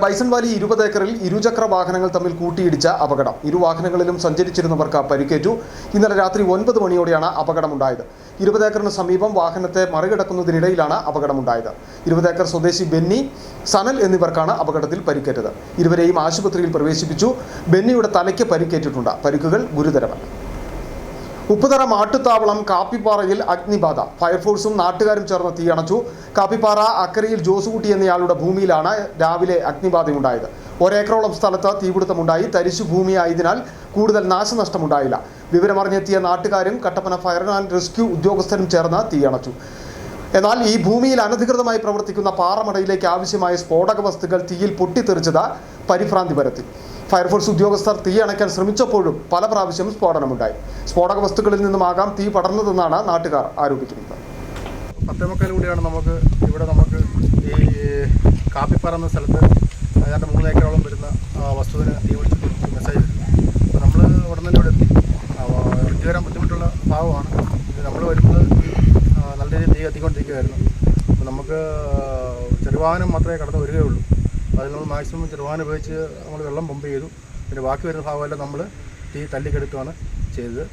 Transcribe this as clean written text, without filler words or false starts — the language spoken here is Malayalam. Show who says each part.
Speaker 1: ബൈസൺ വാലി 20 ഏക്കറിൽ ഇരുചക്ര വാഹനങ്ങൾ തമ്മിൽ കൂട്ടിയിടിച്ച അപകടം. ഇരു വാഹനങ്ങളിലും സഞ്ചരിച്ചിരുന്നവർക്ക് പരിക്കേറ്റു. ഇന്നലെ രാത്രി 9 മണിയോടെയാണ് അപകടമുണ്ടായത്. 20 ഏക്കറിന് സമീപം വാഹനത്തെ മറികടക്കുന്നതിനിടയിലാണ് അപകടമുണ്ടായത്. 20 ഏക്കർ സ്വദേശി ബെന്നി, സനൽ എന്നിവർക്കാണ് അപകടത്തിൽ പരിക്കേറ്റത്. ഇരുവരെയും ആശുപത്രിയിൽ പ്രവേശിപ്പിച്ചു. ബെന്നിയുടെ തലയ്ക്ക് പരിക്കേറ്റിട്ടുണ്ട്. പരിക്കുകൾ ഗുരുതരമല്ല. ഉപ്പുതറ മാട്ടുത്താവളം കാപ്പിപ്പാറയിൽ അഗ്നിബാധ. ഫയർഫോഴ്സും നാട്ടുകാരും ചേർന്ന് തീയണച്ചു. കാപ്പിപ്പാറ അക്കരയിൽ ജോസുകുട്ടി എന്നയാളുടെ ഭൂമിയിലാണ് രാവിലെ അഗ്നിബാധയുണ്ടായത്. ഒരേക്കറോളം സ്ഥലത്ത് തീപിടുത്തമുണ്ടായി. തരിശു ഭൂമിയായതിനാൽ കൂടുതൽ നാശനഷ്ടമുണ്ടായില്ല. വിവരമറിഞ്ഞെത്തിയ നാട്ടുകാരും കട്ടപ്പന ഫയർ ആൻഡ് റെസ്ക്യൂ ഉദ്യോഗസ്ഥരും ചേർന്ന് തീയണച്ചു. എന്നാൽ ഈ ഭൂമിയിൽ അനധികൃതമായി പ്രവർത്തിക്കുന്ന പാറമടയിലേക്ക് ആവശ്യമായ സ്ഫോടക വസ്തുക്കൾ തീയിൽ പൊട്ടിത്തെറിച്ചത് പരിഭ്രാന്തി പരത്തി. ഫയർഫോഴ്സ് ഉദ്യോഗസ്ഥർ തീ അണയ്ക്കാൻ ശ്രമിച്ചപ്പോഴും പല പ്രാവശ്യം സ്ഫോടനമുണ്ടായി. സ്ഫോടക വസ്തുക്കളിൽ നിന്നുമാകാം തീ പടർന്നതെന്നാണ് നാട്ടുകാർ ആരോപിക്കുന്നത്.
Speaker 2: 10:45 നമുക്ക് ഈ കാപ്പിപ്പാറ എന്ന സ്ഥലത്ത് ഏതാണ്ട് 3 ഏക്കറോളം വരുന്ന വസ്തുവിന് തീ പിടിച്ചിട്ട് മെസ്സേജ് വരുന്നു. അപ്പോൾ നമ്മൾ ഉടനെ ഇവിടെ എത്തി. എത്തി വരാൻ ബുദ്ധിമുട്ടുള്ള ഭാഗമാണ്. നമ്മൾ വരുന്നത് നല്ല രീതിയിൽ തീ കത്തിക്കൊണ്ടിരിക്കുകയായിരുന്നു. അപ്പോൾ നമുക്ക് ചെറുവാഹനം മാത്രമേ കടന്നു വരികയുള്ളൂ. അതിൽ നമ്മൾ മാക്സിമം ചെറുവാഹനം ഉപയോഗിച്ച് നമ്മൾ വെള്ളം പമ്പ് ചെയ്തു. പിന്നെ ബാക്കി വരുന്ന ഭാഗമെല്ലാം നമ്മൾ തീ തല്ലിക്കെടുക്കുകയാണ് ചെയ്തത്.